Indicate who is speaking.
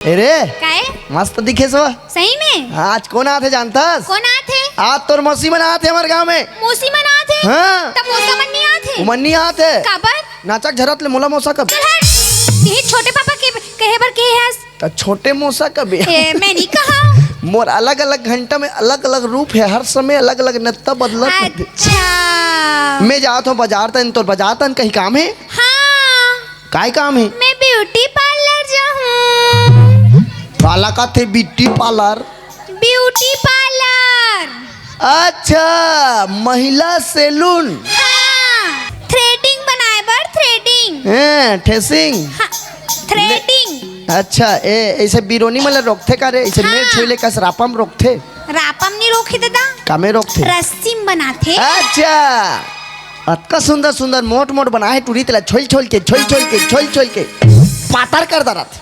Speaker 1: अरे
Speaker 2: काय
Speaker 1: मस्त दिखे सो।
Speaker 2: सही में
Speaker 1: आज कौन आते जानतस?
Speaker 2: कौन आथे?
Speaker 1: आज तोर मौसी मन आते हमारे गांव में।
Speaker 2: मौसी मन आथे?
Speaker 1: हाँ।
Speaker 2: तब मौसा मन नहीं आथे?
Speaker 1: उमन नहीं आते।
Speaker 2: काबर?
Speaker 1: नाचक झरत ले मोला मौसा कब?
Speaker 2: चल हट। ये छोटे पापा के कहे बर के हस?
Speaker 1: तो छोटे मौसा कब?
Speaker 2: मैं नहीं कहा।
Speaker 1: मोर अलग अलग घंटा में अलग अलग रूप है, हर समय अलग अलग नत्ता बदलत।
Speaker 2: अच्छा।
Speaker 1: मैं जात हूँ बाजार तन, तो बाजार तन कहीं काम है?
Speaker 2: हाँ।
Speaker 1: काय काम है?
Speaker 2: मैं ब्यूटी पार्लर जाऊँ।
Speaker 1: काला का थे ब्यूटी पार्लर?
Speaker 2: Beauty parlour.
Speaker 1: अच्छा, महिला सैलून।
Speaker 2: हाँ। थ्रेडिंग बनाए बर थ्रेडिंग।
Speaker 1: हैं, ठेसिंग।
Speaker 2: हाँ। थ्रेडिंग।
Speaker 1: अच्छा, ए ऐसे बिरोनी मला रोकथे का रे? ऐसे मेर छोले कस रापम रोकथे?
Speaker 2: रापम नहीं रोके दादा।
Speaker 1: कामे रोकथे?
Speaker 2: रस्सीम बनाथे।
Speaker 1: अच्छा, अतका सुंदर सुंदर मोट मोट बनाए टूरी तेला छोल छोल के पातर कर दरत।